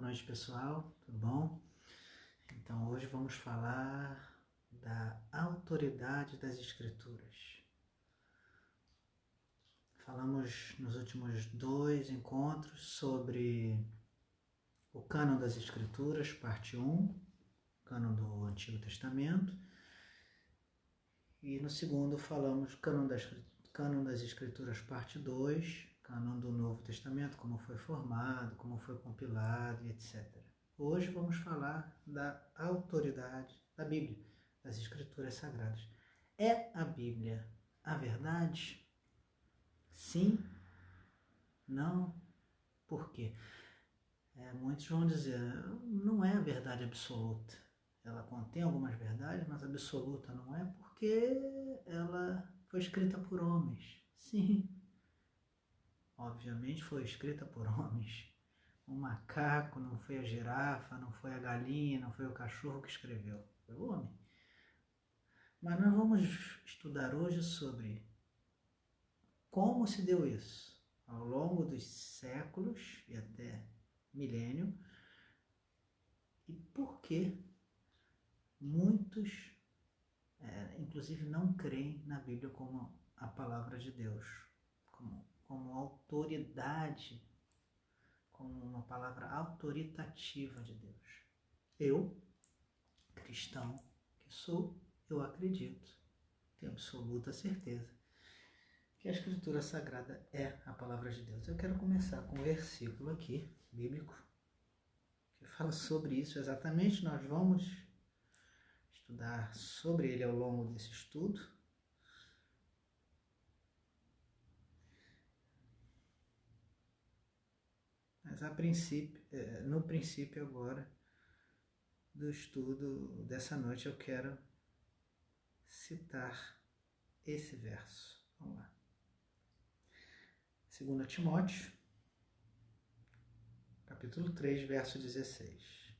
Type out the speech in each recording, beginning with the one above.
noite, pessoal, tudo bom? Então, hoje vamos falar da autoridade das Escrituras. Falamos nos últimos 2 encontros sobre o cânon das Escrituras, parte 1, cânon do Antigo Testamento, e no segundo falamos cânon das Escrituras, parte 2, cânon do Novo Testamento, como foi formado, como foi compilado, etc. Hoje vamos falar da autoridade da Bíblia, das Escrituras Sagradas. É a Bíblia a verdade? Sim? Não? Por quê? Muitos vão dizer, não é a verdade absoluta. Ela contém algumas verdades, mas absoluta não é, porque ela foi escrita por homens. Sim, obviamente foi escrita por homens. O macaco, não foi a girafa, não foi a galinha, não foi o cachorro que escreveu, foi o homem. Mas nós vamos estudar hoje sobre como se deu isso ao longo dos séculos e até milênio e por que muitos, inclusive, não creem na Bíblia como a palavra de Deus, como autoridade, como uma palavra autoritativa de Deus. Eu, cristão que sou, eu acredito, tenho absoluta certeza que a Escritura Sagrada é a palavra de Deus. Eu quero começar com um versículo aqui, bíblico, que fala sobre isso exatamente. Nós vamos estudar sobre ele ao longo desse estudo. Mas no princípio agora do estudo dessa noite eu quero citar esse verso. Vamos lá. 2 Timóteo, capítulo 3, verso 16.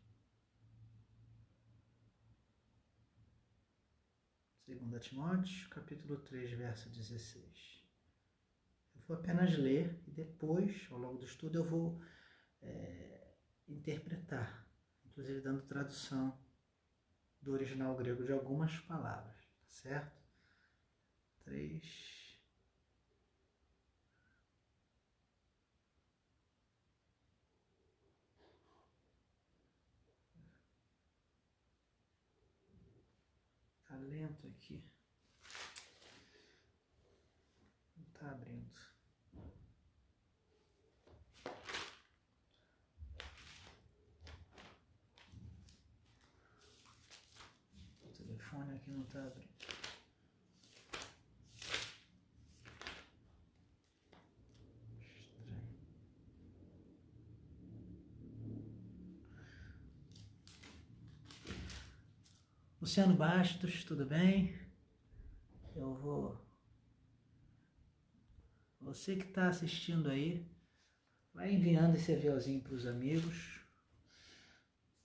2 Timóteo, capítulo 3, verso 16. Eu vou apenas ler e depois, ao longo do estudo, eu vou interpretar, inclusive dando tradução do original grego de algumas palavras, tá certo? 3. Tá lento aqui. Não tá abrindo. O telefone aqui não tá abrindo. Estranho. Luciano Bastos, tudo bem? Você que está assistindo aí, vai enviando esse aviãozinho para os amigos.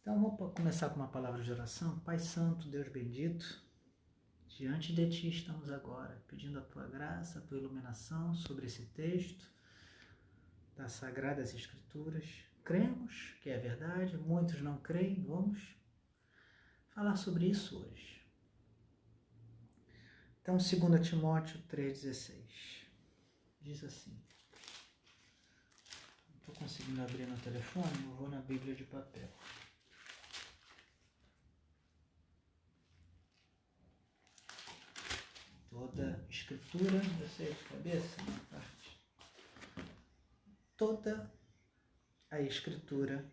Então vou começar com uma palavra de oração. Pai Santo, Deus bendito, diante de Ti estamos agora, pedindo a Tua graça, a Tua iluminação sobre esse texto das Sagradas Escrituras. Cremos que é verdade, muitos não creem, vamos falar sobre isso hoje. Então, 2 Timóteo 3,16 diz assim. Não estou conseguindo abrir no telefone, eu vou na Bíblia de papel. Toda escritura, eu sei de cabeça, uma parte. Toda a escritura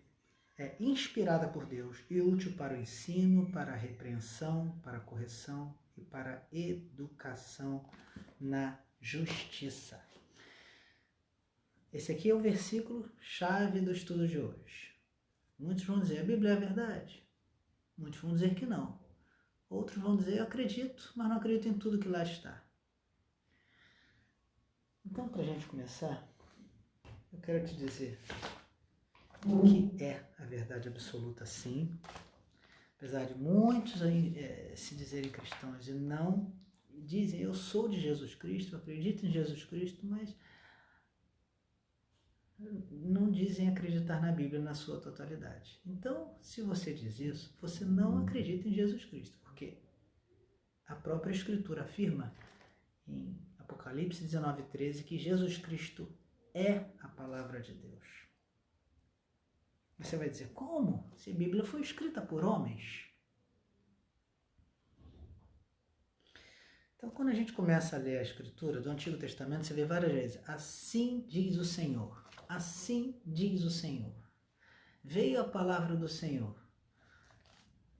é inspirada por Deus e útil para o ensino, para a repreensão, para a correção e para a educação na justiça. Esse aqui é o versículo chave do estudo de hoje. Muitos vão dizer, a Bíblia é a verdade. Muitos vão dizer que não. Outros vão dizer, eu acredito, mas não acredito em tudo que lá está. Então, para a gente começar, eu quero te dizer o que é a verdade absoluta, sim. Apesar de muitos se dizerem cristãos e não dizem, eu sou de Jesus Cristo, eu acredito em Jesus Cristo, mas não dizem acreditar na Bíblia na sua totalidade. Então, se você diz isso, você não acredita em Jesus Cristo, porque a própria Escritura afirma em Apocalipse 19:13 que Jesus Cristo é a palavra de Deus. Você vai dizer, como? Se a Bíblia foi escrita por homens? Então, quando a gente começa a ler a Escritura do Antigo Testamento, você vê várias vezes, assim diz o Senhor, assim diz o Senhor. Veio a palavra do Senhor.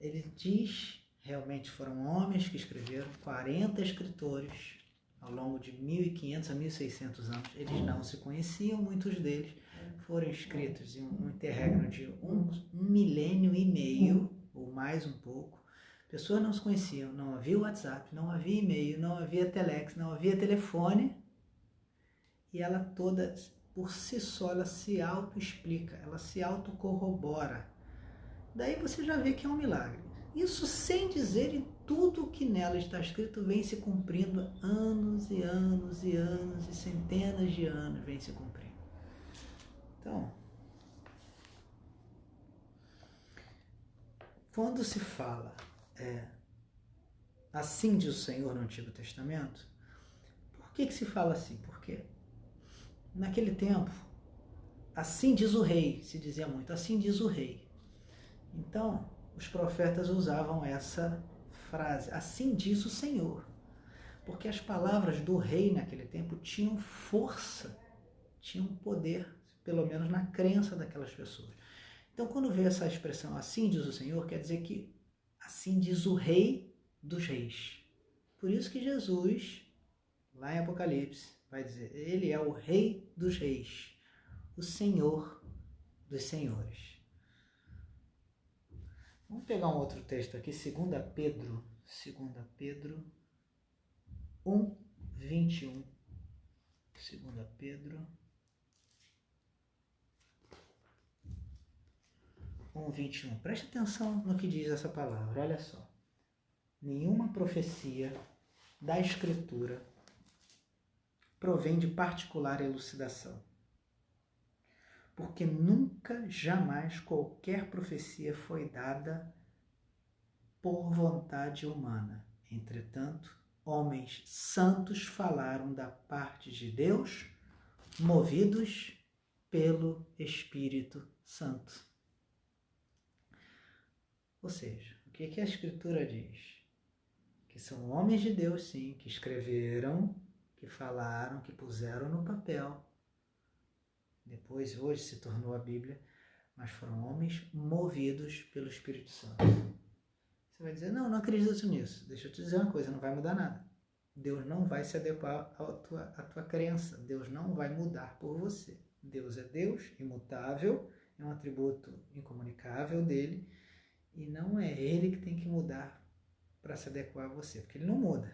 Ele diz, realmente foram homens que escreveram, 40 escritores, ao longo de 1500 a 1600 anos. Eles não se conheciam, muitos deles foram escritos em um interregno de um milênio e meio, ou mais um pouco. Pessoas não se conheciam, não havia WhatsApp, não havia e-mail, não havia telex, não havia telefone, e ela toda, por si só, ela se auto-explica, ela se auto-corrobora. Daí você já vê que é um milagre. Isso sem dizer em tudo que nela está escrito vem se cumprindo anos e anos e anos e centenas de anos vem se cumprindo. Então, quando se fala assim diz o Senhor no Antigo Testamento, por que se fala assim? Porque naquele tempo, assim diz o rei, se dizia muito, assim diz o rei. Então, os profetas usavam essa frase, assim diz o Senhor, porque as palavras do rei naquele tempo tinham força, tinham poder, pelo menos na crença daquelas pessoas. Então, quando vê essa expressão, assim diz o Senhor, quer dizer que assim diz o rei dos reis. Por isso que Jesus, lá em Apocalipse, vai dizer, ele é o rei dos reis, o Senhor dos senhores. Vamos pegar um outro texto aqui, 2 Pedro 1, 21. 2 Pedro 1, 21. Preste atenção no que diz essa palavra, olha só. Nenhuma profecia da Escritura provém de particular elucidação, porque nunca, jamais, qualquer profecia foi dada por vontade humana. Entretanto, homens santos falaram da parte de Deus, movidos pelo Espírito Santo. Ou seja, o que a Escritura diz? Que são homens de Deus, sim, que escreveram, que falaram, que puseram no papel. Depois, hoje, se tornou a Bíblia, mas foram homens movidos pelo Espírito Santo. Você vai dizer, não acredito nisso. Deixa eu te dizer uma coisa, não vai mudar nada. Deus não vai se adequar à tua crença. Deus não vai mudar por você. Deus é Deus, imutável, é um atributo incomunicável dele, e não é ele que tem que mudar para se adequar a você, porque ele não muda.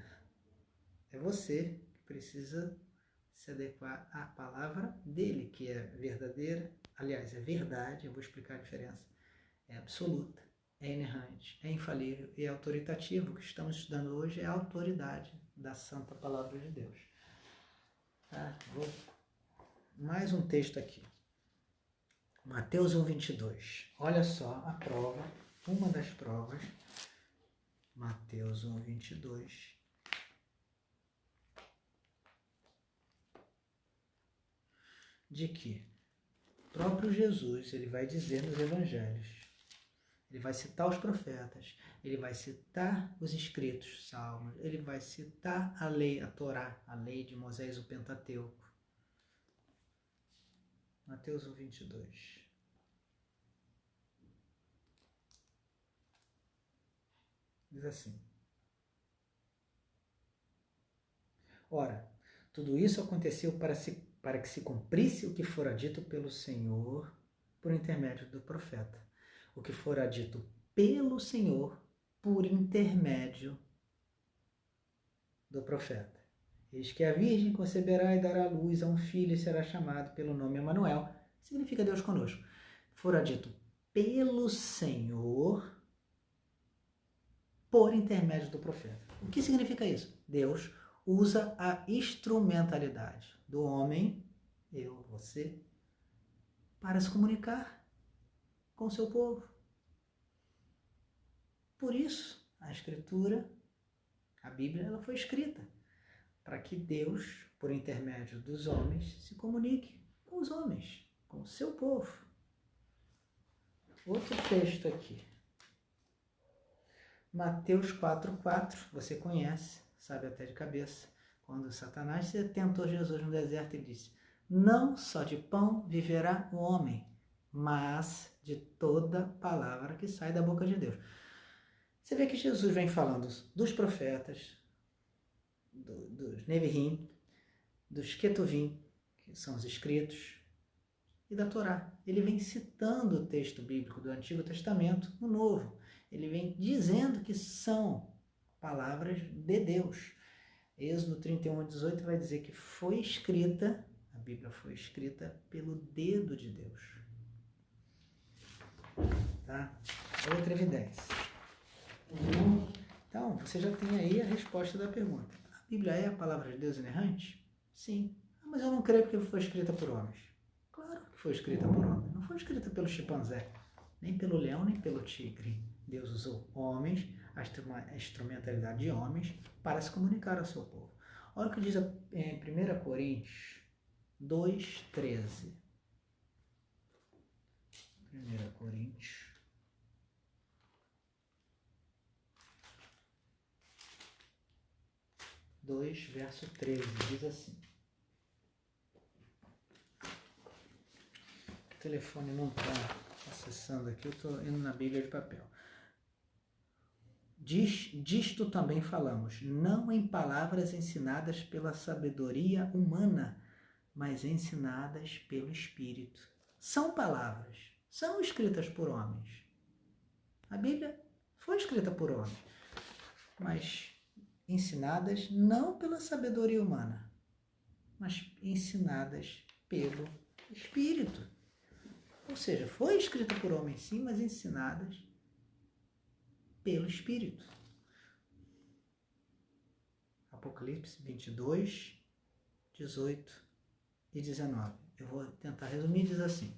É você que precisa se adequar à palavra dele, que é verdadeira, aliás, é verdade, eu vou explicar a diferença, é absoluta, é inerrante, é infalível e é autoritativa. O que estamos estudando hoje é a autoridade da santa palavra de Deus. Tá? Mais um texto aqui. Mateus 1, 22. Olha só a prova, uma das provas. Mateus 1, 22. De que o próprio Jesus, ele vai dizer nos evangelhos, ele vai citar os profetas, ele vai citar os escritos, salmos, ele vai citar a lei, a Torá, a lei de Moisés, o Pentateuco. Mateus 1, 22. Diz assim: ora, tudo isso aconteceu para que se cumprisse o que fora dito pelo Senhor por intermédio do profeta. O que fora dito pelo Senhor por intermédio do profeta. Eis que a Virgem conceberá e dará luz a um filho e será chamado pelo nome Emanuel, significa Deus conosco. Fora dito pelo Senhor por intermédio do profeta. O que significa isso? Deus usa a instrumentalidade do homem, eu, você, para se comunicar com o seu povo. Por isso, a Escritura, a Bíblia, ela foi escrita para que Deus, por intermédio dos homens, se comunique com os homens, com o seu povo. Outro texto aqui. Mateus 4,4, você conhece, sabe até de cabeça. Quando Satanás tentou Jesus no deserto, ele disse: não só de pão viverá o homem, mas de toda palavra que sai da boca de Deus. Você vê que Jesus vem falando dos profetas, dos Neviim, dos Ketuvim, que são os escritos, e da Torá. Ele vem citando o texto bíblico do Antigo Testamento no Novo. Ele vem dizendo que são palavras de Deus. Êxodo 31:18 vai dizer que foi escrita, a Bíblia foi escrita pelo dedo de Deus. Tá? Outra evidência. Então, você já tem aí a resposta da pergunta. A Bíblia é a palavra de Deus inerrante? Sim. Mas eu não creio porque foi escrita por homens. Claro que foi escrita por homens. Não foi escrita pelo chimpanzé, nem pelo leão, nem pelo tigre. Deus usou homens, a instrumentalidade de homens, para se comunicar ao seu povo. Olha o que diz em 1 Coríntios 2,13. 1 Coríntios 2, verso 13, diz assim. O telefone não está acessando aqui, eu estou indo na Bíblia de papel. Disto também falamos, não em palavras ensinadas pela sabedoria humana, mas ensinadas pelo Espírito. São palavras, são escritas por homens. A Bíblia foi escrita por homens, mas ensinadas não pela sabedoria humana, mas ensinadas pelo Espírito. Ou seja, foi escrita por homens sim, mas ensinadas pelo Espírito. Apocalipse 22, 18 e 19. Eu vou tentar resumir, diz assim: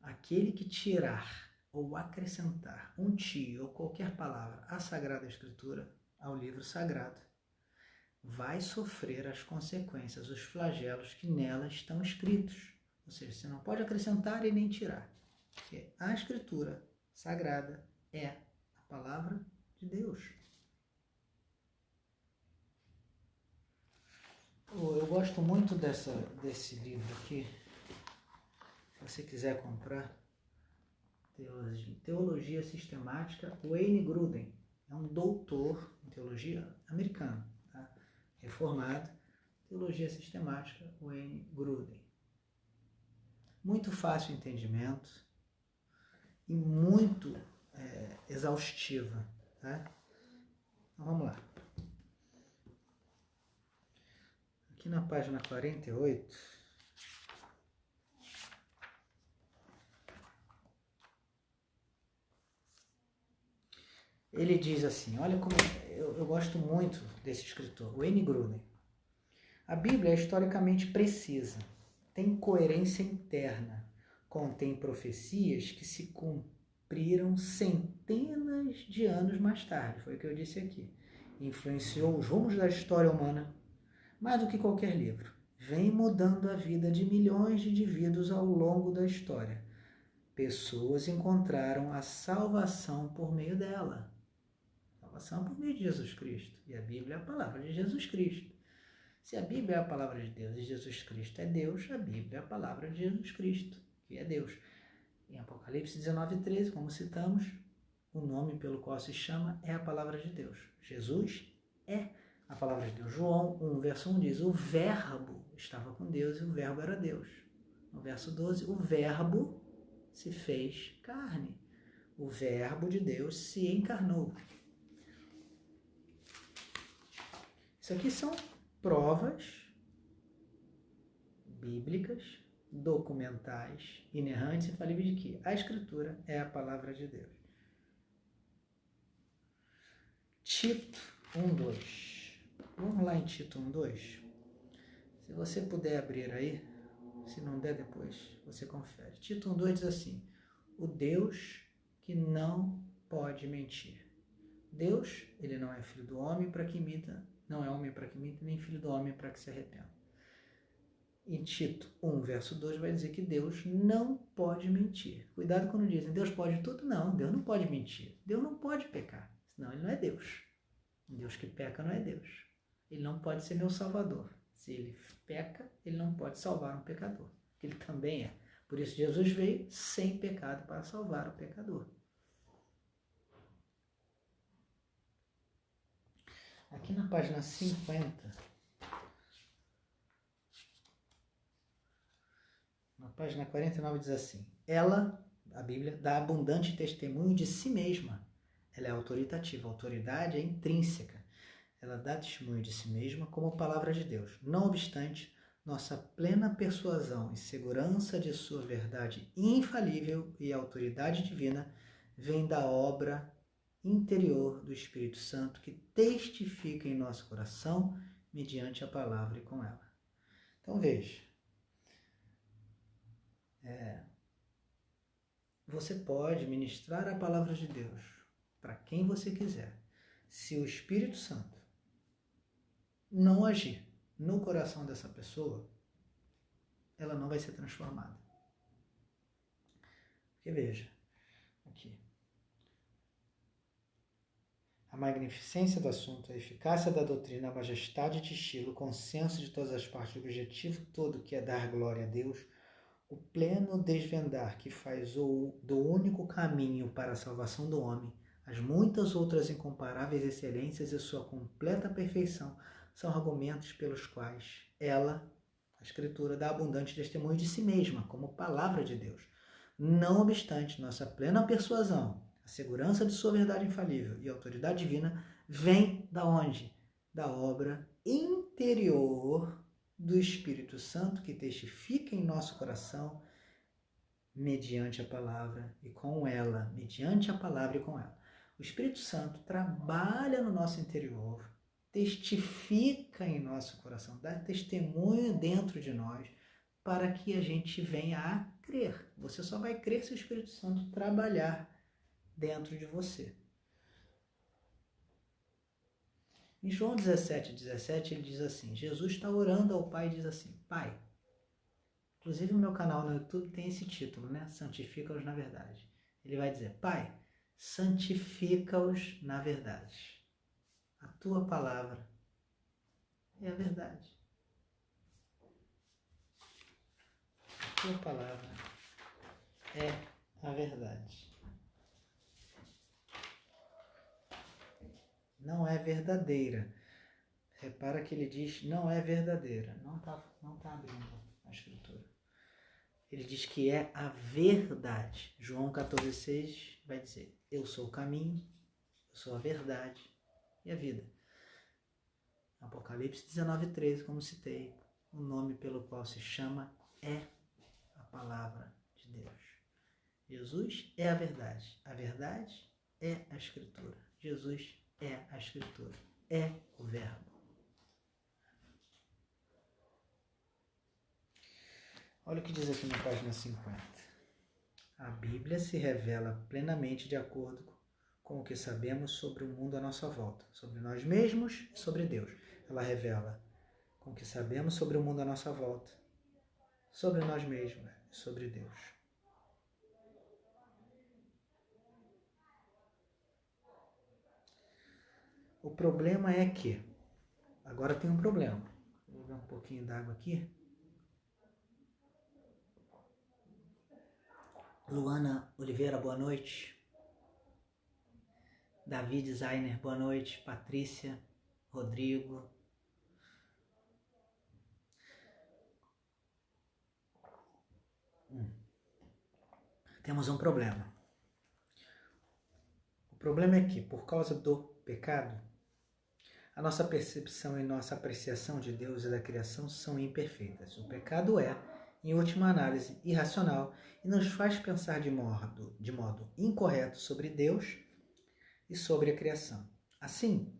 aquele que tirar ou acrescentar um tio ou qualquer palavra à Sagrada Escritura, ao livro sagrado, vai sofrer as consequências, os flagelos que nela estão escritos. Ou seja, você não pode acrescentar e nem tirar, porque a Escritura sagrada é a palavra de Deus. Eu gosto muito desse livro aqui. Se você quiser comprar, Teologia Sistemática, Wayne Grudem. É um doutor em teologia americano, tá? Reformado. Teologia Sistemática, Wayne Grudem. Muito fácil de entendimento e muito exaustiva, tá? Então vamos lá. Aqui na página 48, ele diz assim, olha como eu gosto muito desse escritor, Wayne Grudem. A Bíblia é historicamente precisa, tem coerência interna, contém profecias que se cumpriram centenas de anos mais tarde, foi o que eu disse aqui. Influenciou os rumos da história humana mais do que qualquer livro. Vem mudando a vida de milhões de indivíduos ao longo da história. Pessoas encontraram a salvação por meio dela. Salvação por meio de Jesus Cristo. E a Bíblia é a palavra de Jesus Cristo. Se a Bíblia é a palavra de Deus e Jesus Cristo é Deus, a Bíblia é a palavra de Jesus Cristo, que é Deus. Em Apocalipse 19:13, como citamos, o nome pelo qual se chama é a palavra de Deus. Jesus é a palavra de Deus. João 1, verso 1 diz, o verbo estava com Deus e o verbo era Deus. No verso 12, o verbo se fez carne. O verbo de Deus se encarnou. Isso aqui são provas bíblicas, documentais, inerrantes e infalíveis de que a Escritura é a palavra de Deus. Tito 1:2. Vamos lá em Tito 1:2. Se você puder abrir aí, Se não der, depois você confere. Tito 1,2 diz assim: o Deus que não pode mentir. Deus, ele não é filho do homem para que imita, não é homem para que imita, nem filho do homem para que se arrependa. Em Tito 1, verso 2, vai dizer que Deus não pode mentir. Cuidado quando dizem, Deus pode tudo. Não, Deus não pode mentir. Deus não pode pecar, senão ele não é Deus. Deus que peca não é Deus. Ele não pode ser meu salvador. Se ele peca, ele não pode salvar um pecador, que ele também é. Por isso Jesus veio sem pecado para salvar o pecador. Aqui na página 50, na página 49 diz assim: ela, a Bíblia, dá abundante testemunho de si mesma. Ela é autoritativa, a autoridade é intrínseca. Ela dá testemunho de si mesma como palavra de Deus. Não obstante, nossa plena persuasão e segurança de sua verdade infalível e autoridade divina vem da obra interior do Espírito Santo que testifica em nosso coração mediante a palavra e com ela. Então veja, você pode ministrar a palavra de Deus para quem você quiser. Se o Espírito Santo não agir no coração dessa pessoa, ela não vai ser transformada. Porque veja, aqui, a magnificência do assunto, a eficácia da doutrina, a majestade de estilo, o consenso de todas as partes, o objetivo todo que é dar glória a Deus, o pleno desvendar que faz do único caminho para a salvação do homem, as muitas outras incomparáveis excelências e sua completa perfeição são argumentos pelos quais ela, a Escritura, dá abundante testemunho de si mesma, como palavra de Deus. Não obstante, nossa plena persuasão, a segurança de sua verdade infalível e a autoridade divina vem da onde? Da obra interior do Espírito Santo que testifica em nosso coração mediante a palavra e com ela, mediante a palavra e com ela. O Espírito Santo trabalha no nosso interior, testifica em nosso coração, dá testemunho dentro de nós para que a gente venha a crer. Você só vai crer se o Espírito Santo trabalhar dentro de você. Em João 17, ele diz assim, Jesus está orando ao Pai e diz assim, Pai, inclusive o meu canal no YouTube tem esse título, né? Santifica-os na verdade. Ele vai dizer, Pai, santifica-os na verdade. A tua palavra é a verdade. A tua palavra é a verdade. Não é verdadeira. Repara que ele diz não é verdadeira. Não tá abrindo a Escritura. Ele diz que é a verdade. João 14,6 vai dizer, eu sou o caminho, eu sou a verdade e a vida. Apocalipse 19,13, como citei, o nome pelo qual se chama é a palavra de Deus. Jesus é a verdade é a Escritura. Jesus é a Escritura, é o Verbo. Olha o que diz aqui na página 50. A Bíblia se revela plenamente de acordo com o que sabemos sobre o mundo à nossa volta, sobre nós mesmos e sobre Deus. Ela revela com o que sabemos sobre o mundo à nossa volta, sobre nós mesmos e sobre Deus. O problema é que, agora tem um problema. Vou dar um pouquinho d'água aqui. Luana Oliveira, boa noite. Davi Designer, boa noite. Patrícia, Rodrigo. Temos um problema. O problema é que, por causa do pecado, a nossa percepção e nossa apreciação de Deus e da criação são imperfeitas. O pecado é, em última análise, irracional e nos faz pensar de modo incorreto sobre Deus e sobre a criação. Assim,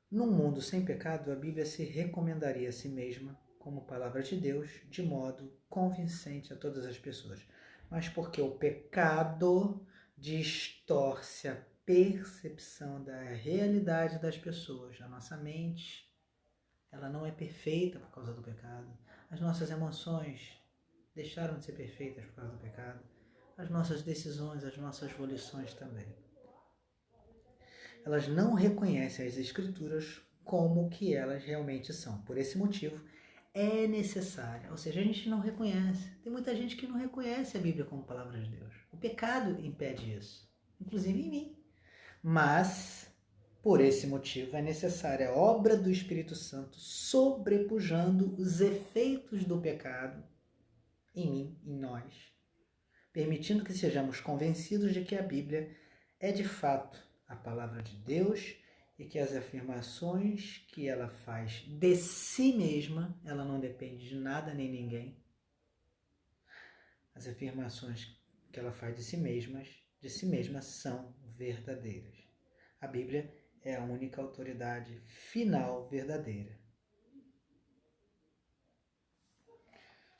num mundo sem pecado, a Bíblia se recomendaria a si mesma como palavra de Deus de modo convincente a todas as pessoas, mas porque o pecado distorce a percepção da realidade das pessoas. A nossa mente, ela não é perfeita por causa do pecado. As nossas emoções deixaram de ser perfeitas por causa do pecado. As nossas decisões, as nossas volições também. Elas não reconhecem as Escrituras como que elas realmente são. Por esse motivo, é necessária. Ou seja, a gente não reconhece. Tem muita gente que não reconhece a Bíblia como palavra de Deus. O pecado impede isso, inclusive em mim. Mas, por esse motivo, é necessária a obra do Espírito Santo sobrepujando os efeitos do pecado em mim, em nós, permitindo que sejamos convencidos de que a Bíblia é de fato a palavra de Deus e que as afirmações que ela faz de si mesma, ela não depende de nada nem ninguém. As afirmações que ela faz de si mesma são verdadeiras. A Bíblia é a única autoridade final verdadeira.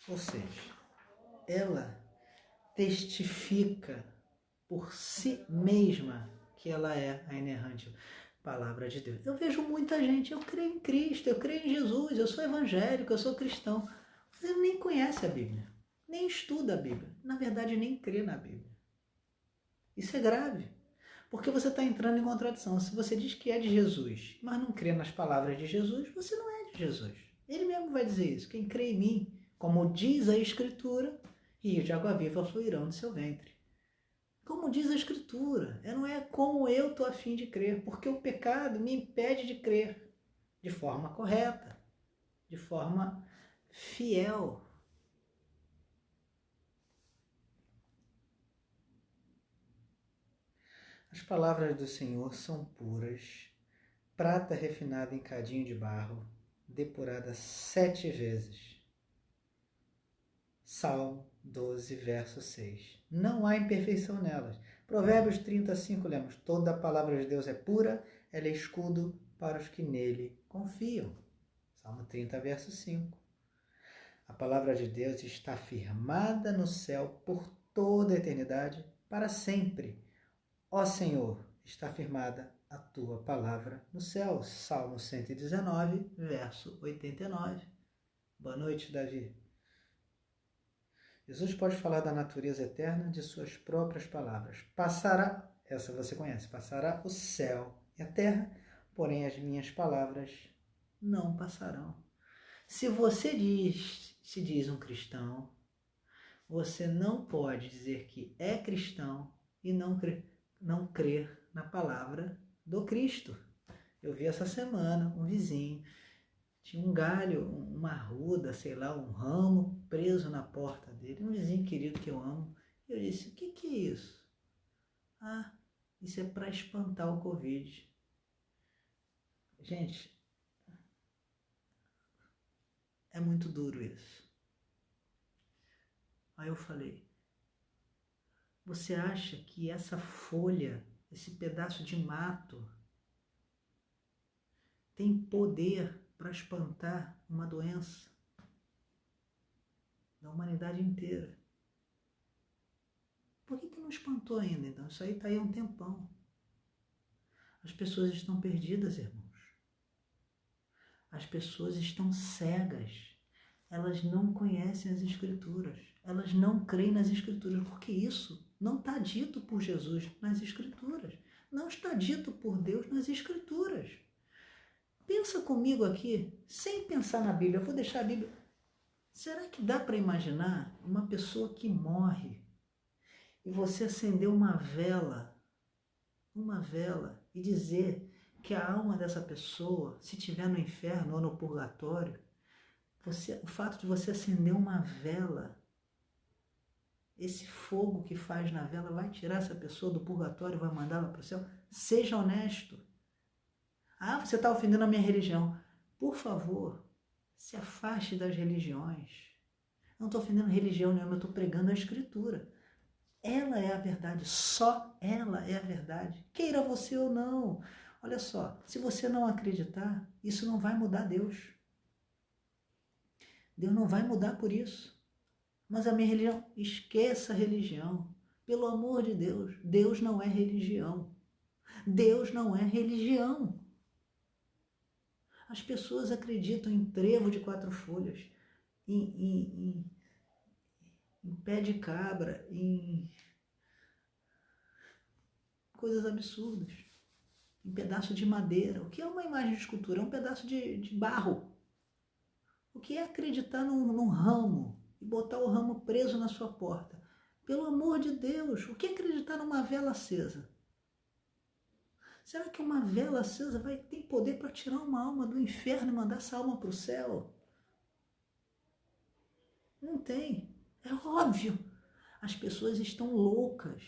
Ou seja, ela testifica por si mesma que ela é a inerrante palavra de Deus. Eu vejo muita gente, eu creio em Cristo, eu creio em Jesus, eu sou evangélico, eu sou cristão. Você nem conhece a Bíblia, nem estuda a Bíblia, na verdade nem crê na Bíblia. Isso é grave, porque você está entrando em contradição. Se você diz que é de Jesus, mas não crê nas palavras de Jesus, você não é de Jesus. Ele mesmo vai dizer isso. Quem crê em mim, como diz a Escritura, rios de água viva fluirão do seu ventre. Como diz a Escritura, não é como eu estou a fim de crer, porque o pecado me impede de crer de forma correta, de forma fiel. As palavras do Senhor são puras, prata refinada em cadinho de barro, depurada 7 vezes. Salmo 12, verso 6. Não há imperfeição nelas. Provérbios 35, lemos: toda a palavra de Deus é pura, ela é escudo para os que nele confiam. Salmo 30, verso 5. A palavra de Deus está firmada no céu por toda a eternidade, para sempre. Ó Senhor, está firmada a tua palavra no céu. Salmo 119, verso 89. Boa noite, Davi. Jesus pode falar da natureza eterna de suas próprias palavras. Passará, essa você conhece, passará o céu e a terra, porém as minhas palavras não passarão. Se você se diz um cristão, você não pode dizer que é cristão e não crer na palavra do Cristo. Eu vi essa semana um vizinho, tinha um galho, uma arruda, sei lá, um ramo preso na porta dele, um vizinho querido que eu amo. Eu disse: o que é isso? Ah, isso é para espantar o Covid. Gente, é muito duro isso. Aí eu falei: você acha que essa folha, esse pedaço de mato, tem poder para espantar uma doença da humanidade inteira? Por que não espantou ainda, então? Isso aí está aí há um tempão. As pessoas estão perdidas, irmãos. As pessoas estão cegas. Elas não conhecem as Escrituras. Elas não creem nas Escrituras, porque isso não está dito por Jesus nas Escrituras. Não está dito por Deus nas Escrituras. Pensa comigo aqui, sem pensar na Bíblia. Eu vou deixar a Bíblia. Será que dá para imaginar uma pessoa que morre e você acender uma vela e dizer que a alma dessa pessoa, se estiver no inferno ou no purgatório, o fato de você acender uma vela, esse fogo que faz na vela vai tirar essa pessoa do purgatório e vai mandá-la para o céu? Seja honesto. Ah, você está ofendendo a minha religião. Por favor, se afaste das religiões. Não estou ofendendo religião nenhuma, eu estou pregando a Escritura. Ela é a verdade, só ela é a verdade. Queira você ou não. Olha só, se você não acreditar, isso não vai mudar Deus. Deus não vai mudar por isso. Mas a minha religião, esqueça a religião. Pelo amor de Deus, Deus não é religião. Deus não é religião. As pessoas acreditam em trevo de 4 folhas, em pé de cabra, em coisas absurdas, em pedaço de madeira. O que é uma imagem de escultura? É um pedaço de barro. O que é acreditar num ramo e botar o ramo preso na sua porta? Pelo amor de Deus, o que é acreditar numa vela acesa? Será que uma vela acesa tem poder para tirar uma alma do inferno e mandar essa alma para o céu? Não tem. É óbvio. As pessoas estão loucas.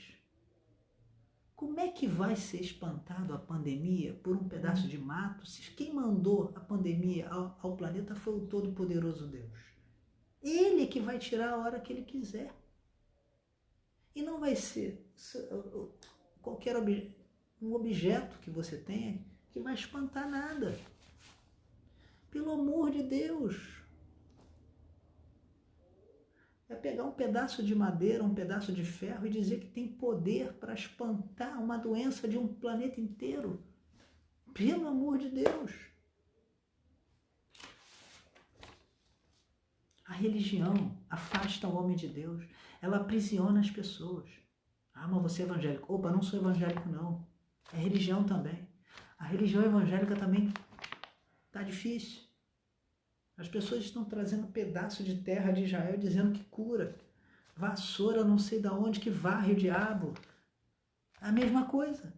Como é que vai ser espantado a pandemia por um pedaço de mato se quem mandou a pandemia ao planeta foi o Todo-Poderoso Deus? Ele que vai tirar a hora que ele quiser. E não vai ser qualquer um objeto que você tenha que vai espantar nada. Pelo amor de Deus. É pegar um pedaço de madeira, um pedaço de ferro e dizer que tem poder para espantar uma doença de um planeta inteiro. Pelo amor de Deus. A religião afasta o homem de Deus. Ela aprisiona as pessoas. Ah, mas você é evangélico. Opa, não sou evangélico não. É religião também. A religião evangélica também está difícil. As pessoas estão trazendo pedaço de terra de Israel dizendo que cura. Vassoura não sei de onde que varre o diabo. A mesma coisa.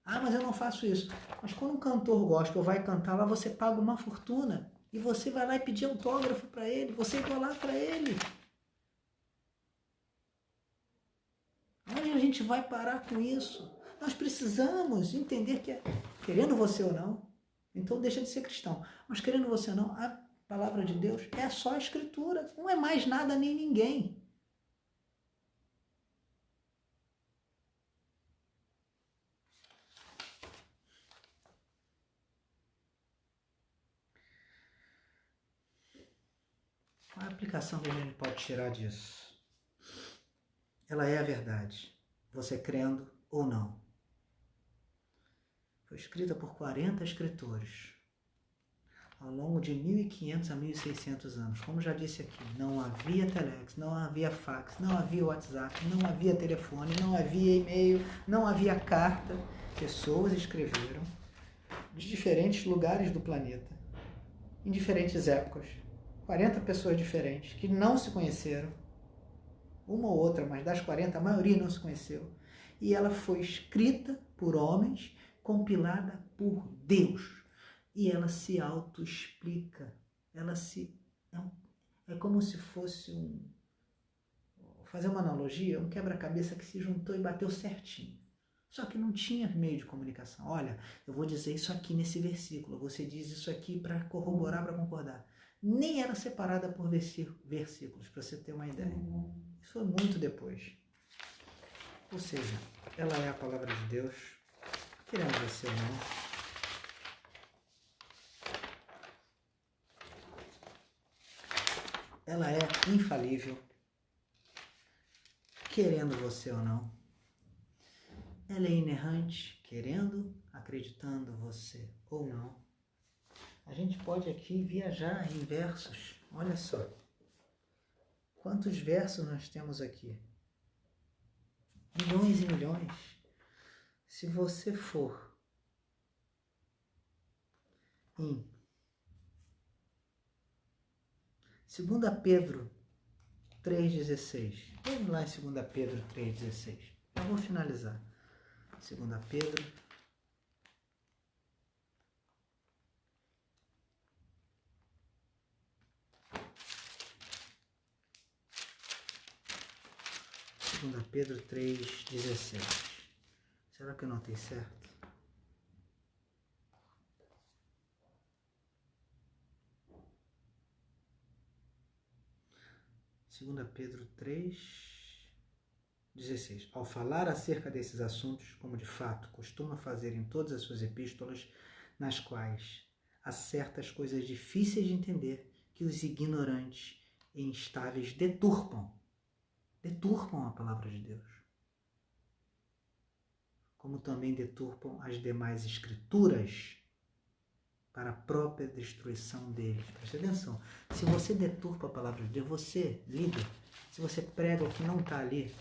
Ah, mas eu não faço isso. Mas quando um cantor gospel vai cantar lá, você paga uma fortuna. E você vai lá e pedir autógrafo para ele. Você idolatra ele. Onde a gente vai parar com isso? Nós precisamos entender que, querendo você ou não, então deixa de ser cristão, mas querendo você ou não, a palavra de Deus é só a escritura, não é mais nada nem ninguém. Qual é a aplicação que a gente pode tirar disso? Ela é a verdade, você crendo ou não. Foi escrita por 40 escritores ao longo de 1500 a 1600 anos. Como já disse aqui, não havia telex, não havia fax, não havia WhatsApp, não havia telefone, não havia e-mail, não havia carta. Pessoas escreveram de diferentes lugares do planeta, em diferentes épocas. 40 pessoas diferentes que não se conheceram, uma ou outra, mas das 40 a maioria não se conheceu. E ela foi escrita por homens, compilada por Deus. E ela se auto-explica. É como se fosse fazer uma analogia, um quebra-cabeça que se juntou e bateu certinho. Só que não tinha meio de comunicação. Olha, eu vou dizer isso aqui nesse versículo, você diz isso aqui para corroborar, para concordar. Nem era separada por versículos, para você ter uma ideia. Isso foi muito depois. Ou seja, ela é a palavra de Deus, querendo você ou não. Ela é infalível, querendo você ou não. Ela é inerrante, querendo, acreditando você ou não. A gente pode aqui viajar em versos. Olha só. Quantos versos nós temos aqui? Milhões e milhões. Se você for em 2 Pedro 3,16. Vamos lá em 2 Pedro 3,16. Eu vou finalizar. 2 Pedro 2 Pedro 3,16. Será que eu não tenho certo? Segunda Pedro 3,16. Ao falar acerca desses assuntos, como de fato costuma fazer em todas as suas epístolas, nas quais há certas coisas difíceis de entender que os ignorantes e instáveis deturpam a palavra de Deus, como também deturpam as demais escrituras para a própria destruição deles. Preste atenção, se você deturpa a palavra de Deus, você, líder, se você prega o que não está ali,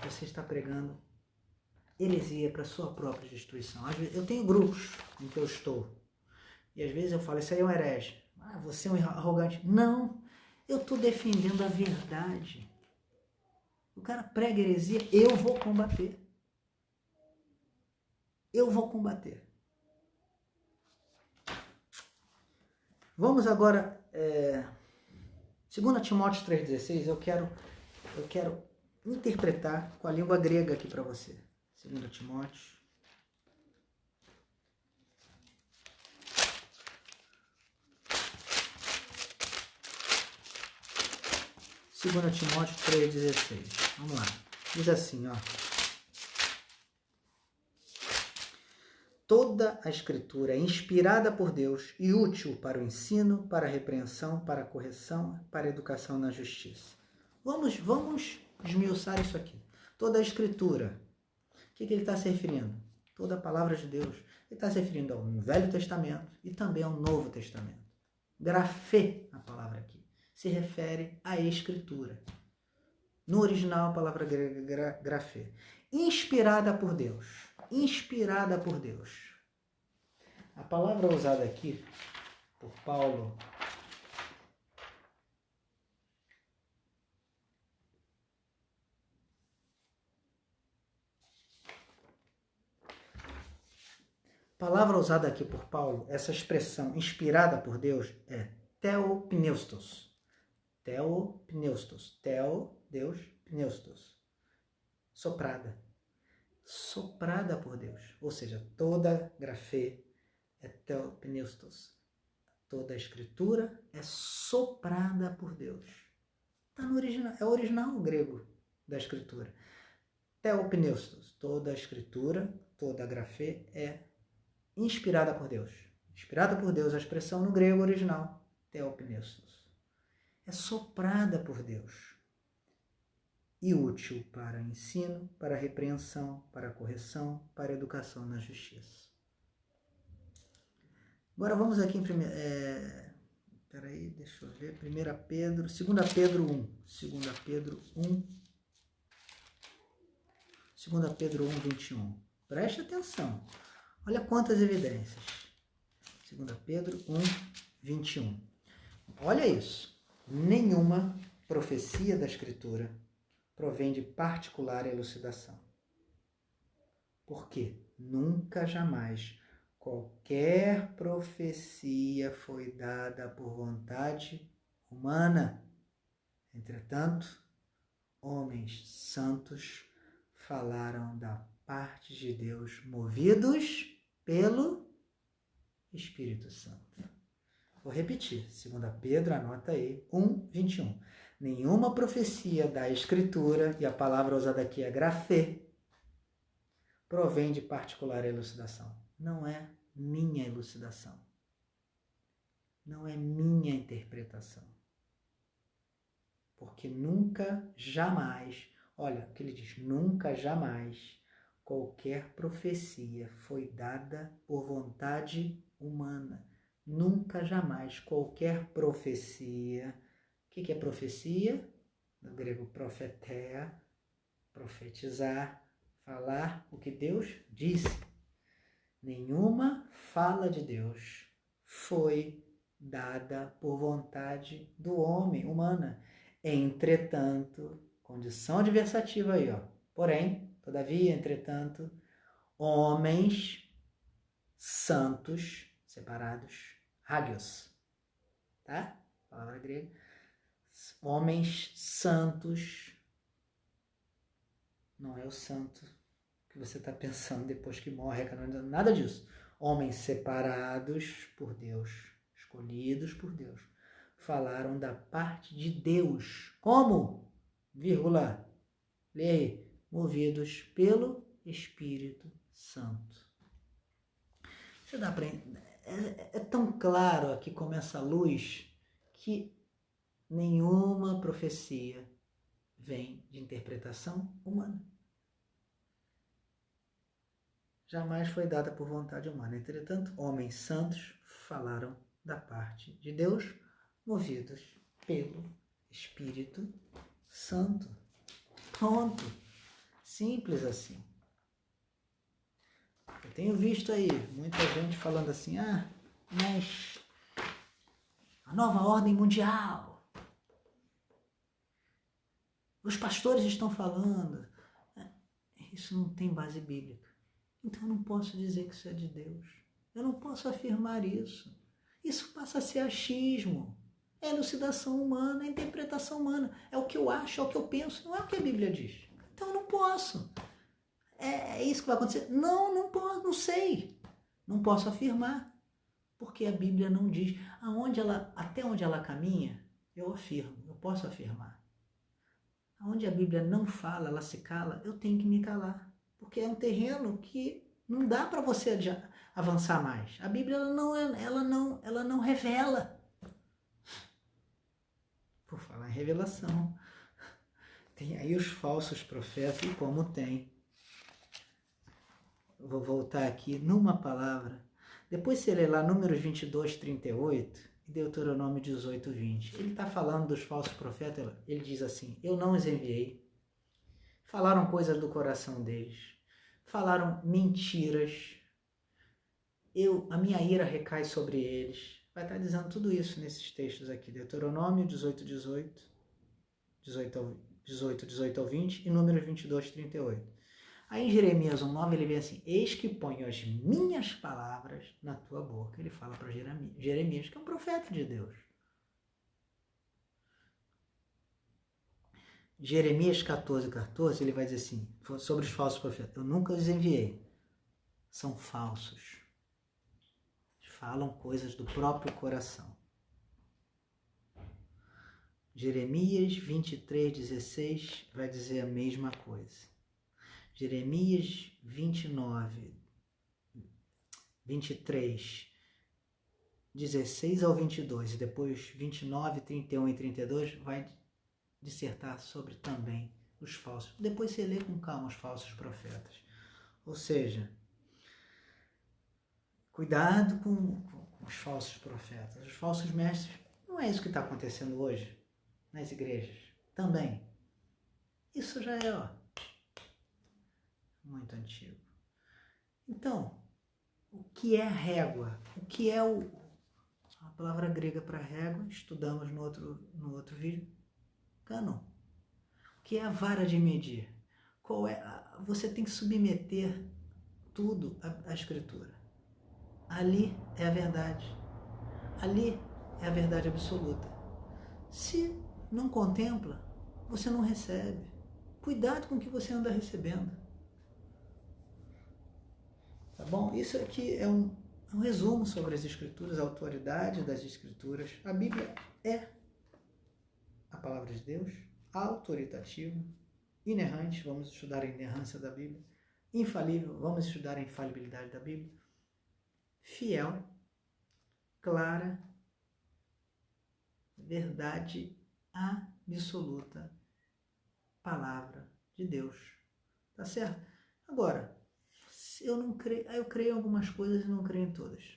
você está pregando heresia para a sua própria destruição. Às vezes, eu tenho grupos em que eu estou, e às vezes eu falo, isso aí é um herege. Você é um arrogante. Não, eu estou defendendo a verdade. O cara prega heresia, eu vou combater. Eu vou combater. Vamos agora, 2 Timóteo 3,16, eu quero interpretar com a língua grega aqui para você. 2 Timóteo. Segunda Timóteo 3,16. Vamos lá. Diz assim, ó. Toda a Escritura é inspirada por Deus e útil para o ensino, para a repreensão, para a correção, para a educação na justiça. Vamos esmiuçar isso aqui. Toda a Escritura. O que ele está se referindo? Toda a palavra de Deus. Ele está se referindo ao Velho Testamento e também ao Novo Testamento. Grafê, a palavra aqui, se refere à Escritura. No original, a palavra grega grafê. Inspirada por Deus. Inspirada por Deus. A palavra usada aqui por Paulo essa expressão inspirada por Deus é theopneustos. Theopneustos. Theo, Deus, pneustos. Soprada. Soprada por Deus. Ou seja, toda grafê é theopneustos. Toda a escritura é soprada por Deus. Está no original, é o original grego da escritura. Theopneustos. Toda a escritura, toda a grafê é inspirada por Deus. Inspirada por Deus, a expressão no grego original, theopneustos. É soprada por Deus. E útil para ensino, para repreensão, para correção, para educação na justiça. Agora vamos aqui em primeiro. Peraí, deixa eu ver. 2 Pedro 1. 2 Pedro 1. 2 Pedro 1, 21. Preste atenção. Olha quantas evidências. 2 Pedro 1, 21. Olha isso. Nenhuma profecia da Escritura provém de particular elucidação. Por quê? Nunca, jamais, qualquer profecia foi dada por vontade humana. Entretanto, homens santos falaram da parte de Deus, movidos pelo Espírito Santo. Vou repetir, 2 Pedro, anota aí, 1, 21. Nenhuma profecia da Escritura, e a palavra usada aqui é grafê, provém de particular elucidação. Não é minha elucidação. Não é minha interpretação. Porque nunca, jamais, olha o que ele diz, nunca, jamais, qualquer profecia foi dada por vontade humana. Nunca, jamais, qualquer profecia. O que é profecia? No grego, profeteia, profetizar, falar o que Deus disse. Nenhuma fala de Deus foi dada por vontade do homem, humana. Entretanto, condição adversativa aí, ó. Porém, todavia, entretanto, homens santos, separados, hagios, tá? Palavra grega. Homens santos, não é o santo que você está pensando depois que morre, nada disso. Homens separados por Deus, escolhidos por Deus, falaram da parte de Deus. Como? Vírgula. Lê aí. Movidos pelo Espírito Santo. Você dá para... É tão claro aqui como essa luz que Nenhuma profecia vem de interpretação humana. Jamais foi dada por vontade humana. Entretanto, homens santos falaram da parte de Deus, movidos pelo Espírito Santo. Pronto. Simples assim. Eu tenho visto aí muita gente falando assim, mas a nova ordem mundial, os pastores estão falando. Isso não tem base bíblica. Então eu não posso dizer que isso é de Deus. Eu não posso afirmar isso. Isso passa a ser achismo. É elucidação humana, é interpretação humana. É o que eu acho, é o que eu penso, não é o que a Bíblia diz. Então eu não posso. É isso que vai acontecer? Não posso, não sei. Não posso afirmar. Porque a Bíblia não diz. Até onde ela caminha, eu afirmo, eu posso afirmar. Onde a Bíblia não fala, ela se cala, eu tenho que me calar. Porque é um terreno que não dá para você avançar mais. A Bíblia ela não revela. Por falar em revelação, tem aí os falsos profetas, e como tem. Vou voltar aqui numa palavra. Depois você lê lá Números 22, 38 e Deuteronômio 18, 20. Ele está falando dos falsos profetas, ele diz assim, eu não os enviei. Falaram coisas do coração deles. Falaram mentiras. A minha ira recai sobre eles. Vai estar dizendo tudo isso nesses textos aqui. Deuteronômio 18, 18 ao 20 e Números 22, 38. Aí em Jeremias 1,9 ele vem assim, eis que ponho as minhas palavras na tua boca. Ele fala para Jeremias, que é um profeta de Deus. Jeremias 14, 14, ele vai dizer assim, sobre os falsos profetas, eu nunca os enviei, são falsos, falam coisas do próprio coração. Jeremias 23, 16 vai dizer a mesma coisa. Jeremias 29, 23, 16 ao 22 e depois 29, 31 e 32 vai dissertar sobre também os falsos. Depois você lê com calma os falsos profetas. Ou seja, cuidado com os falsos profetas, os falsos mestres. Não é isso que está acontecendo hoje nas igrejas. Também. Isso já é muito antigo. Então, o que é régua? O que é a palavra grega para régua? Estudamos no outro vídeo. Cânon. O que é a vara de medir? Você tem que submeter tudo à Escritura. Ali é a verdade. Ali é a verdade absoluta. Se não contempla, você não recebe. Cuidado com o que você anda recebendo. Tá bom? Isso aqui é um resumo sobre as Escrituras, a autoridade das Escrituras. A Bíblia é a palavra de Deus, autoritativa, inerrante, vamos estudar a inerrância da Bíblia, infalível, vamos estudar a infalibilidade da Bíblia, fiel, clara, verdade absoluta, palavra de Deus. Tá certo? Agora, eu creio em algumas coisas e não creio em todas.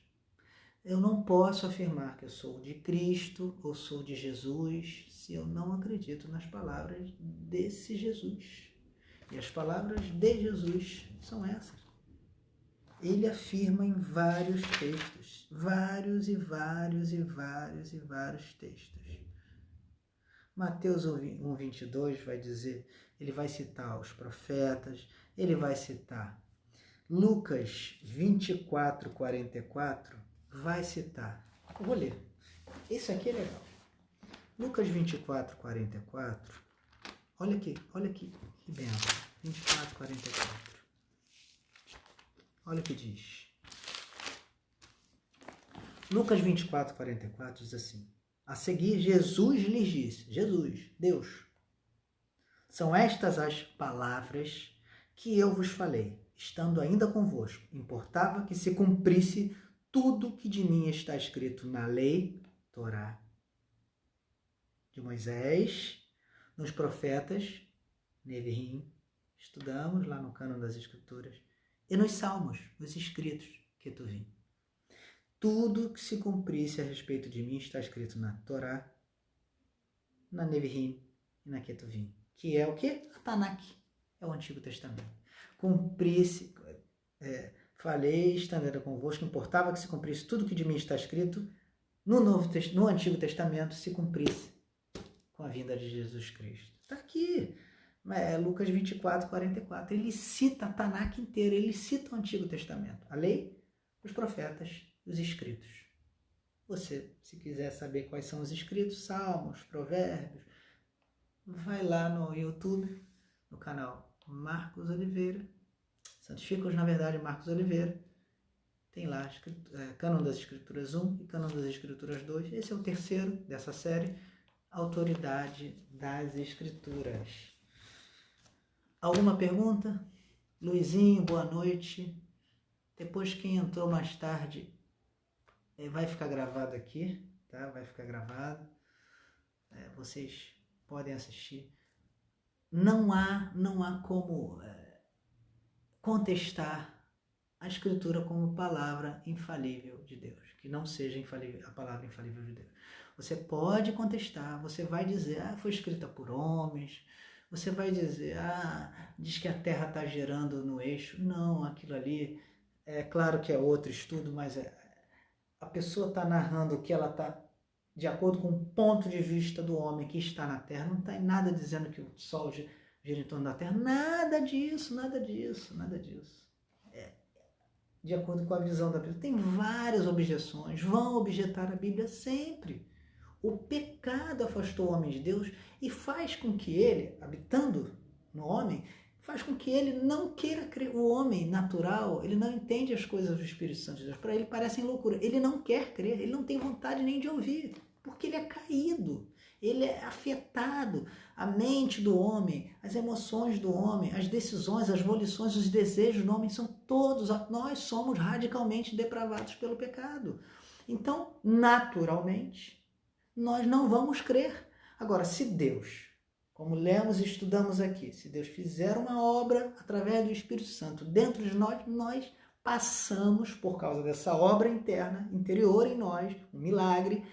Eu não posso afirmar que eu sou de Cristo ou sou de Jesus se eu não acredito nas palavras desse Jesus. E as palavras de Jesus são essas. Ele afirma em vários textos, vários textos. Mateus 1, 22 vai dizer, ele vai citar os profetas, ele vai citar Lucas 24, 44, vai citar. Eu vou ler. Isso aqui é legal. Lucas 24, 44. Olha aqui, que benção. 24, 44. Olha o que diz. Lucas 24, 44 diz assim. A seguir, Jesus lhes disse. Jesus, Deus. São estas as palavras que eu vos falei, estando ainda convosco. Importava que se cumprisse tudo que de mim está escrito na lei, Torá, de Moisés, nos profetas, Nevi'im, estudamos lá no cânon das Escrituras, e nos salmos, os escritos, Ketuvim. Tudo que se cumprisse a respeito de mim está escrito na Torá, na Nevi'im e na Ketuvim, que é o quê? A Tanakh, é o Antigo Testamento. Cumprisse, falei, estando convosco, importava que se cumprisse tudo que de mim está escrito no Antigo Testamento, se cumprisse com a vinda de Jesus Cristo. Está aqui, Lucas 24, 44. Ele cita a Tanakh inteira, ele cita o Antigo Testamento, a lei, os profetas, os escritos. Você, se quiser saber quais são os escritos, Salmos, Provérbios, vai lá no YouTube, no canal Marcos Oliveira, Santificos, na verdade, Marcos Oliveira, tem lá Cânon das Escrituras 1 e Cânon das Escrituras 2. Esse é o terceiro dessa série, Autoridade das Escrituras. Alguma pergunta? Luizinho, boa noite. Depois, quem entrou mais tarde, vai ficar gravado aqui, tá? Vai ficar gravado. Vocês podem assistir. Não há como contestar a Escritura como palavra infalível de Deus, que não seja infalível, a palavra infalível de Deus. Você pode contestar, você vai dizer, foi escrita por homens, você vai dizer, diz que a Terra está girando no eixo. Não, aquilo ali, é claro que é outro estudo, mas a pessoa está narrando que ela está de acordo com o ponto de vista do homem que está na Terra. Não está em nada dizendo que o Sol gira em torno da Terra. Nada disso. De acordo com a visão da Bíblia. Tem várias objeções, vão objetar a Bíblia sempre. O pecado afastou o homem de Deus e faz com que ele, habitando no homem, faz com que ele não queira crer. O homem natural, ele não entende as coisas do Espírito Santo de Deus. Para ele parecem loucura. Ele não quer crer, ele não tem vontade nem de ouvir, porque ele é caído. Ele é afetado. A mente do homem, as emoções do homem, as decisões, as volições, os desejos do homem são todos, nós somos radicalmente depravados pelo pecado. Então, naturalmente, nós não vamos crer. Agora, se Deus, como lemos e estudamos aqui, se Deus fizer uma obra através do Espírito Santo dentro de nós, nós passamos, por causa dessa obra interna, interior em nós, um milagre,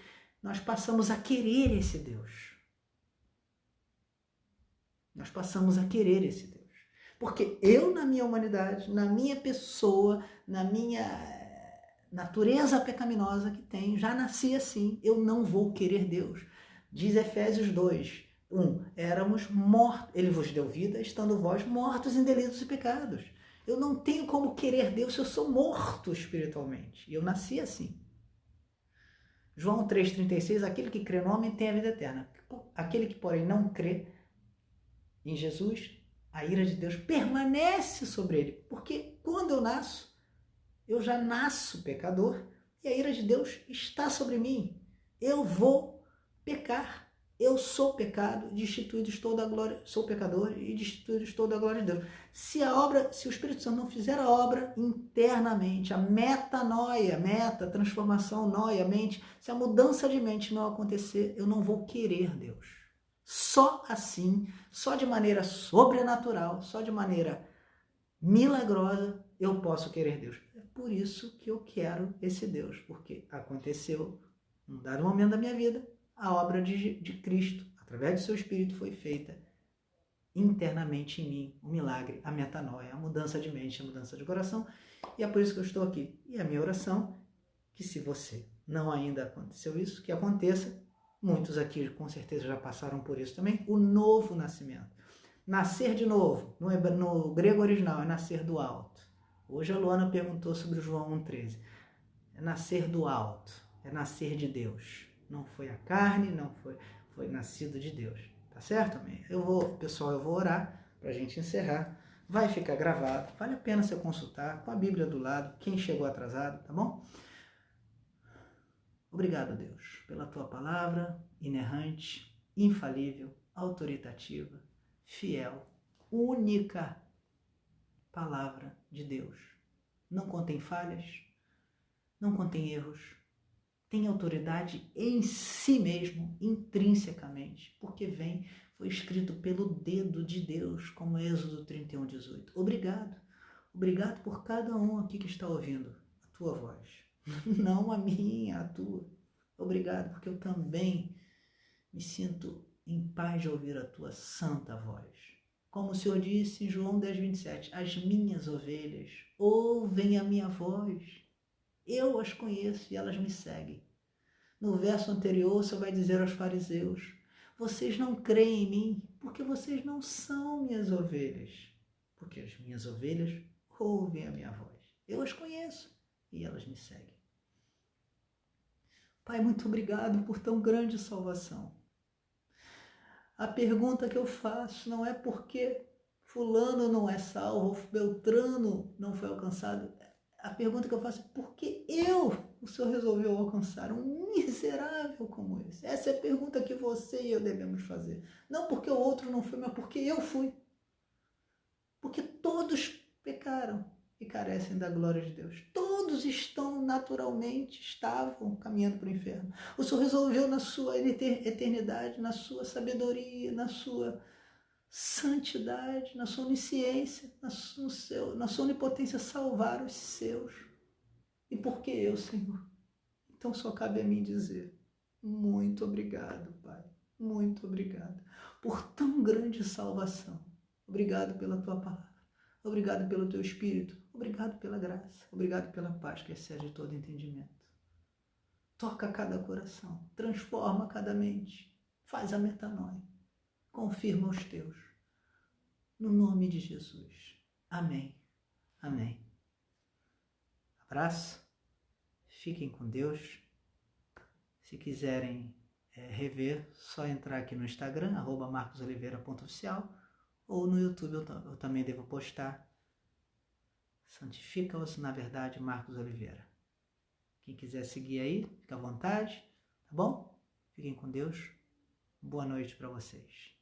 nós passamos a querer esse Deus. Nós passamos a querer esse Deus. Porque eu, na minha humanidade, na minha pessoa, na minha natureza pecaminosa que tenho, já nasci assim. Eu não vou querer Deus. Diz Efésios 2, 1. Éramos mortos. Ele vos deu vida, estando vós mortos em delitos e pecados. Eu não tenho como querer Deus se eu sou morto espiritualmente. E eu nasci assim. João 3,36, aquele que crê no homem tem a vida eterna. Aquele que, porém, não crê em Jesus, a ira de Deus permanece sobre ele. Porque quando eu nasço, eu já nasço pecador e a ira de Deus está sobre mim. Eu vou pecar. Eu sou pecado, destituído estou da glória, sou pecador e destituído estou da glória de Deus. Se o Espírito Santo não fizer a obra internamente, a metanoia, transformação, noia, mente, se a mudança de mente não acontecer, eu não vou querer Deus. Só assim, só de maneira sobrenatural, só de maneira milagrosa, eu posso querer Deus. É por isso que eu quero esse Deus, porque aconteceu, num dado momento da minha vida, a obra de Cristo, através do seu Espírito, foi feita internamente em mim, o milagre, a metanoia, a mudança de mente, a mudança de coração, e é por isso que eu estou aqui. E a minha oração, que se você não ainda aconteceu isso, que aconteça, muitos aqui com certeza já passaram por isso também, o novo nascimento. Nascer de novo, no grego original, é nascer do alto. Hoje a Luana perguntou sobre o João 1,13. É nascer do alto, é nascer de Deus. Não foi a carne, não foi nascido de Deus. Tá certo, amém? Pessoal, eu vou orar para a gente encerrar. Vai ficar gravado. Vale a pena você consultar com a Bíblia do lado, quem chegou atrasado, tá bom? Obrigado, Deus, pela tua palavra inerrante, infalível, autoritativa, fiel, única palavra de Deus. Não contém falhas, não contém erros, tem autoridade em si mesmo, intrinsecamente, porque foi escrito pelo dedo de Deus, como Êxodo 31:18. Obrigado. Obrigado por cada um aqui que está ouvindo a tua voz. Não a minha, a tua. Obrigado, porque eu também me sinto em paz de ouvir a tua santa voz. Como o Senhor disse em João 10:27, as minhas ovelhas ouvem a minha voz. Eu as conheço e elas me seguem. No verso anterior, o Senhor vai dizer aos fariseus, vocês não creem em mim porque vocês não são minhas ovelhas. Porque as minhas ovelhas ouvem a minha voz. Eu as conheço e elas me seguem. Pai, muito obrigado por tão grande salvação. A pergunta que eu faço não é porque fulano não é salvo ou Beltrano não foi alcançado. A pergunta que eu faço é por que o Senhor resolveu alcançar um miserável como esse? Essa é a pergunta que você e eu devemos fazer. Não porque o outro não foi, mas porque eu fui. Porque todos pecaram e carecem da glória de Deus. Todos estavam caminhando para o inferno. O Senhor resolveu na sua eternidade, na sua sabedoria, na sua santidade, na sua onisciência, na sua onipotência salvar os seus. E por que eu, Senhor? Então só cabe a mim dizer, muito obrigado, Pai, muito obrigado por tão grande salvação. Obrigado pela tua palavra, obrigado pelo teu Espírito, obrigado pela graça, obrigado pela paz que excede todo entendimento. Toca cada coração, transforma cada mente, faz a metanoia, confirma os teus. No nome de Jesus. Amém. Amém. Abraço. Fiquem com Deus. Se quiserem rever, só entrar aqui no Instagram, @marcosoliveira.oficial, ou no YouTube eu também devo postar. Santifica-os na verdade, Marcos Oliveira. Quem quiser seguir aí, fica à vontade, tá bom? Fiquem com Deus. Boa noite para vocês.